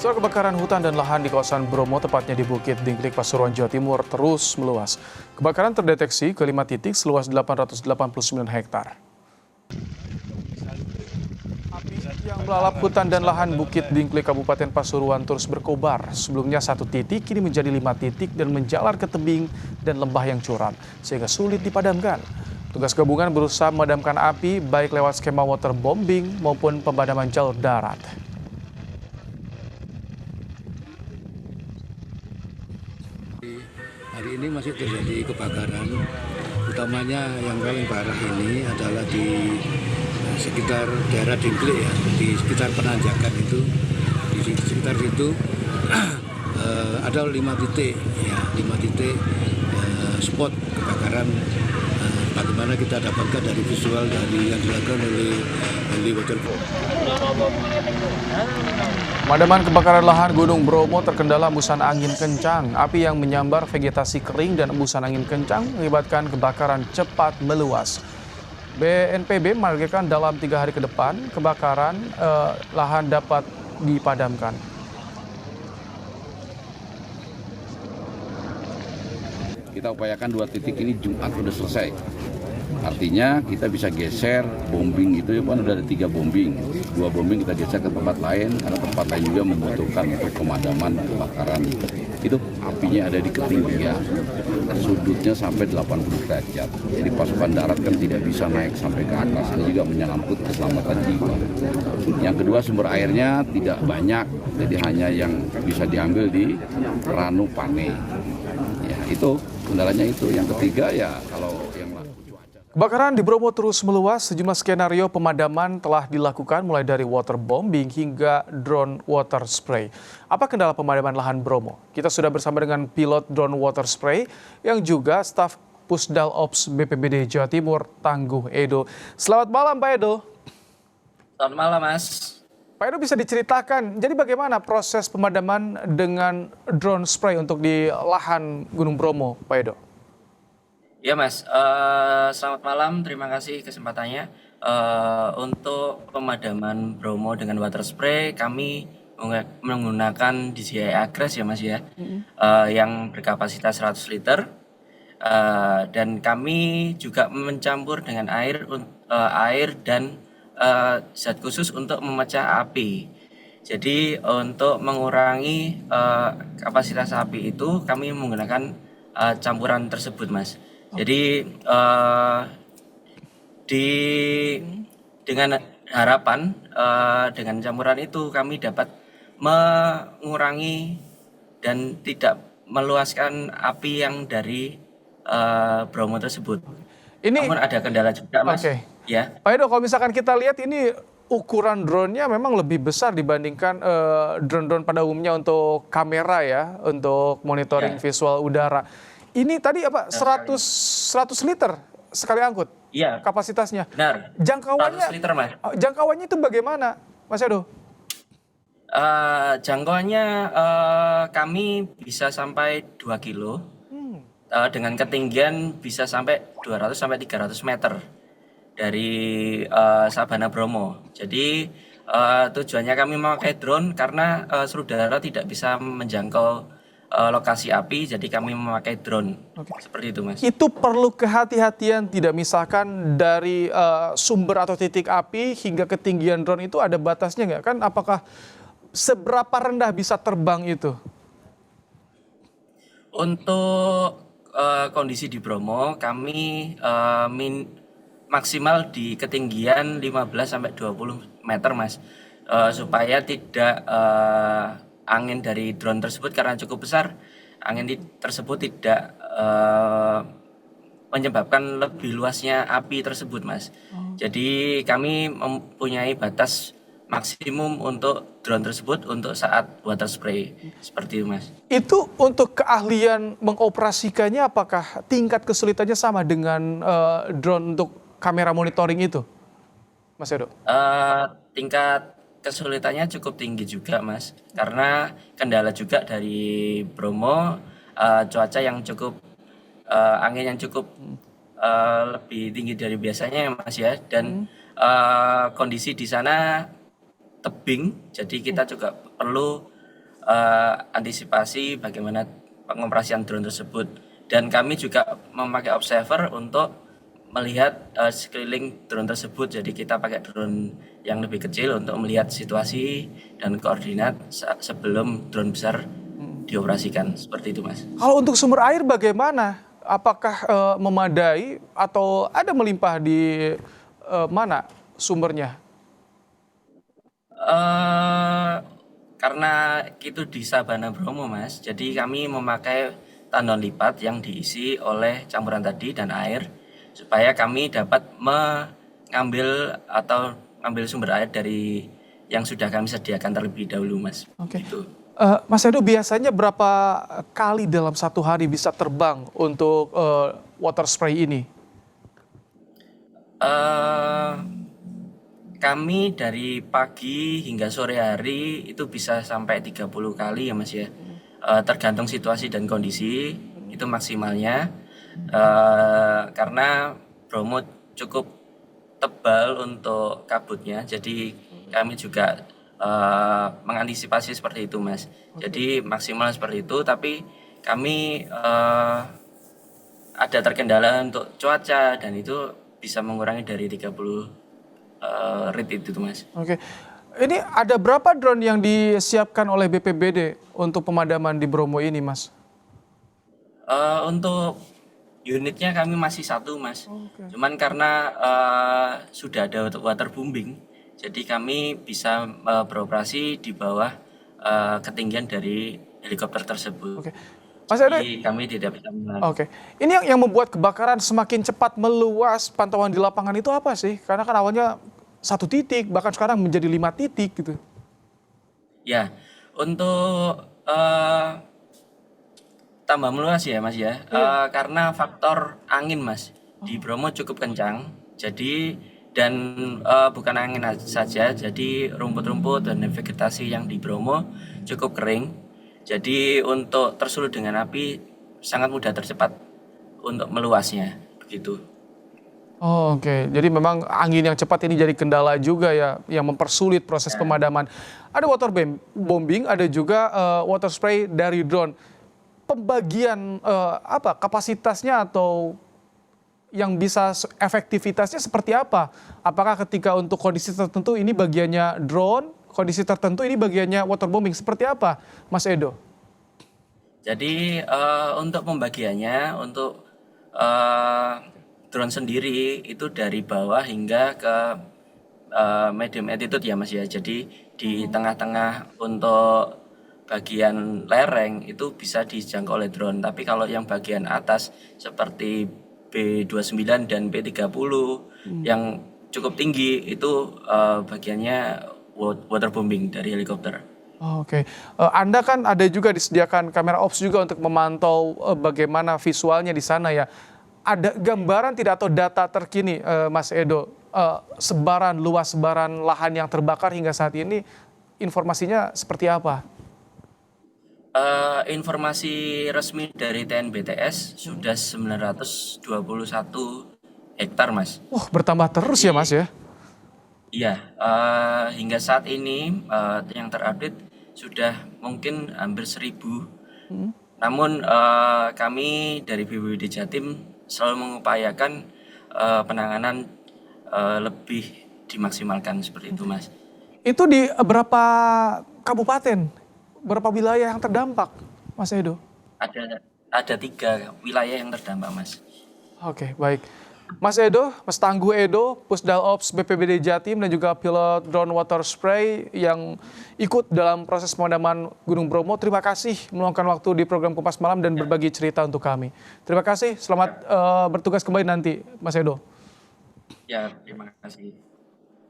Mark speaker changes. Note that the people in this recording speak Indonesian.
Speaker 1: Soal kebakaran hutan dan lahan di kawasan Bromo, tepatnya di Bukit Dingklik, Pasuruan, Jawa Timur, terus meluas. Kebakaran terdeteksi ke 5 titik seluas 889 hektar. Api yang melalap hutan dan lahan Bukit Dingklik, Kabupaten Pasuruan terus berkobar. Sebelumnya 1 titik, kini menjadi 5 titik dan menjalar ke tebing dan lembah yang curam, sehingga sulit dipadamkan. Tugas gabungan berusaha memadamkan api baik lewat skema waterbombing maupun pemadaman jalur darat.
Speaker 2: Hari ini masih terjadi kebakaran, utamanya yang paling parah ini adalah di sekitar daerah Dingklik ya, di sekitar penanjakan itu, di sekitar situ ada 5 titik, ya 5 titik spot kebakaran. Bagaimana kita dapatkan dari visual dari yang dilakukan oleh waterbombing.
Speaker 1: Pemadaman kebakaran lahan Gunung Bromo terkendala embusan angin kencang. Api yang menyambar vegetasi kering dan embusan angin kencang mengakibatkan kebakaran cepat meluas. BNPB menargetkan dalam 3 hari ke depan kebakaran lahan dapat dipadamkan.
Speaker 3: Kita upayakan 2 titik ini Jumat sudah selesai. Artinya kita bisa geser bombing itu kan udah ada 3 bombing. 2 bombing kita geser ke tempat lain karena tempat lain juga membutuhkan untuk pemadaman kebakaran. Itu apinya ada di ketinggian, sudutnya sampai 80 derajat. Jadi pasukan darat kan tidak bisa naik sampai ke atas. Ini juga menyangkut keselamatan jiwa. Yang kedua, sumber airnya tidak banyak, jadi hanya yang bisa diambil di Ranu Pane. Ya itu kendalanya itu. Yang ketiga ya kalau yang
Speaker 1: Kebakaran di Bromo terus meluas. Sejumlah skenario pemadaman telah dilakukan mulai dari waterbombing hingga drone water spray. Apa kendala pemadaman lahan Bromo? Kita sudah bersama dengan pilot drone water spray yang juga staf Pusdal Ops BPBD Jawa Timur, Tangguh Edo. Selamat malam Pak Edo.
Speaker 4: Selamat malam Mas.
Speaker 1: Pak Edo, bisa diceritakan, jadi bagaimana proses pemadaman dengan drone spray untuk di lahan Gunung Bromo, Pak Edo?
Speaker 4: Ya Mas, selamat malam, terima kasih kesempatannya. Untuk pemadaman Bromo dengan water spray, kami menggunakan DJI Agres ya Mas ya, yang berkapasitas 100 liter. Dan kami juga mencampur dengan air dan zat khusus untuk memecah api. Jadi untuk mengurangi kapasitas api itu, kami menggunakan campuran tersebut Mas. Jadi dengan harapan dengan campuran itu kami dapat mengurangi dan tidak meluaskan api yang dari Bromo tersebut. Namun ada kendala juga Mas.
Speaker 1: Oke.
Speaker 4: Ya.
Speaker 1: Pak Edo, kalau misalkan kita lihat ini ukuran drone-nya memang lebih besar dibandingkan drone-drone pada umumnya untuk kamera ya, untuk monitoring visual udara. Ini tadi apa, 100 liter sekali angkut?
Speaker 4: Iya.
Speaker 1: Kapasitasnya.
Speaker 4: Benar.
Speaker 1: Jangkauannya,
Speaker 4: 100 liter Mas.
Speaker 1: Jangkauannya itu bagaimana, Mas Edo?
Speaker 4: Jangkauannya kami bisa sampai 2 kilo. Dengan ketinggian bisa sampai 200 sampai 300 meter dari Sabana Bromo. Jadi tujuannya kami memakai drone karena seluruh udara tidak bisa menjangkau lokasi api, jadi kami memakai drone. Seperti itu Mas.
Speaker 1: Itu perlu kehati-hatian tidak, misalkan dari sumber atau titik api hingga ketinggian drone itu ada batasnya nggak kan? Apakah seberapa rendah bisa terbang itu?
Speaker 4: Untuk kondisi di Bromo kami maksimal di ketinggian 15 sampai 20 meter Mas, supaya tidak angin dari drone tersebut karena cukup besar, angin tersebut tidak menyebabkan lebih luasnya api tersebut Mas. Jadi kami mempunyai batas maksimum untuk drone tersebut untuk saat water spray, seperti itu Mas.
Speaker 1: Itu untuk keahlian mengoperasikannya, apakah tingkat kesulitannya sama dengan drone untuk kamera monitoring itu, Mas Edo?
Speaker 4: Tingkat kesulitannya cukup tinggi juga Mas, karena kendala juga dari Bromo, cuaca yang cukup angin yang cukup lebih tinggi dari biasanya ya Mas ya, dan kondisi di sana tebing, jadi kita juga perlu antisipasi bagaimana pengoperasian drone tersebut. Dan kami juga memakai observer untuk melihat sekeliling drone tersebut. Jadi kita pakai drone yang lebih kecil untuk melihat situasi dan koordinat sebelum drone besar dioperasikan. Seperti itu, Mas.
Speaker 1: Kalau untuk sumber air bagaimana? Apakah memadai atau ada melimpah di mana sumbernya?
Speaker 4: Karena itu di Sabana Bromo, Mas. Jadi kami memakai tandon lipat yang diisi oleh campuran tadi dan air supaya kami dapat mengambil atau ambil sumber air dari yang sudah kami sediakan terlebih dahulu, Mas.
Speaker 1: Oke.
Speaker 4: Gitu.
Speaker 1: Mas Edo, biasanya berapa kali dalam satu hari bisa terbang untuk water spray ini?
Speaker 4: Kami dari pagi hingga sore hari itu bisa sampai 30 kali ya, Mas ya. Tergantung situasi dan kondisi itu maksimalnya. Karena Bromo cukup tebal untuk kabutnya, jadi kami juga mengantisipasi seperti itu, Mas. Jadi maksimal seperti itu, tapi kami ada terkendala untuk cuaca dan itu bisa mengurangi dari 30 rit itu, Mas.
Speaker 1: Oke. Ini ada berapa drone yang disiapkan oleh BPBD untuk pemadaman di Bromo ini, Mas?
Speaker 4: Untuk unitnya kami masih satu, Mas. Cuman karena sudah ada waterbombing, jadi kami bisa beroperasi di bawah ketinggian dari helikopter tersebut.
Speaker 1: Oke. Mas Edo,
Speaker 4: Jadi kami tidak bisa
Speaker 1: oke. Ini yang membuat kebakaran semakin cepat meluas, pantauan di lapangan itu apa sih? Karena kan awalnya 1 titik, bahkan sekarang menjadi 5 titik gitu.
Speaker 4: Ya, untuk tambah meluas ya, Mas ya. Karena faktor angin, Mas. Di Bromo cukup kencang. Jadi dan bukan angin saja, jadi rumput-rumput dan vegetasi yang di Bromo cukup kering. Jadi untuk tersulut dengan api sangat mudah tercepat untuk meluasnya, begitu.
Speaker 1: Oh, oke. Jadi memang angin yang cepat ini jadi kendala juga ya, yang mempersulit proses pemadaman. Ada waterbombing, ada juga water spray dari drone. Pembagian kapasitasnya atau yang bisa efektivitasnya seperti apa? Apakah ketika untuk kondisi tertentu ini bagiannya drone, kondisi tertentu ini bagiannya waterbombing, seperti apa, Mas Edo?
Speaker 4: Jadi untuk pembagiannya, untuk drone sendiri itu dari bawah hingga ke medium altitude ya, Mas ya. Jadi di tengah-tengah untuk bagian lereng itu bisa dijangkau oleh drone. Tapi kalau yang bagian atas seperti B29 dan B30 yang cukup tinggi itu bagiannya waterbombing dari helikopter.
Speaker 1: Oke. Anda kan ada juga disediakan kamera ops juga untuk memantau bagaimana visualnya di sana ya. Ada gambaran tidak atau data terkini, Mas Edo, luas sebaran lahan yang terbakar hingga saat ini, informasinya seperti apa?
Speaker 4: Informasi resmi dari TNBTS sudah 921 hektar, Mas.
Speaker 1: Wah, bertambah terus ya, Mas ya?
Speaker 4: Iya, hingga saat ini yang terupdate sudah mungkin hampir 1.000. Namun kami dari BPBD Jatim selalu mengupayakan penanganan lebih dimaksimalkan seperti itu, Mas.
Speaker 1: Itu di berapa kabupaten, berapa wilayah yang terdampak, Mas Edo?
Speaker 4: Ada 3 wilayah yang terdampak, Mas.
Speaker 1: Oke, baik. Mas Edo, Mas Tangguh Edo, Pusdal Ops BPBD Jatim dan juga pilot drone water spray yang ikut dalam proses pemadaman Gunung Bromo. Terima kasih meluangkan waktu di program Kompas Malam dan berbagi cerita untuk kami. Terima kasih, selamat bertugas kembali nanti, Mas Edo.
Speaker 4: Ya, terima kasih.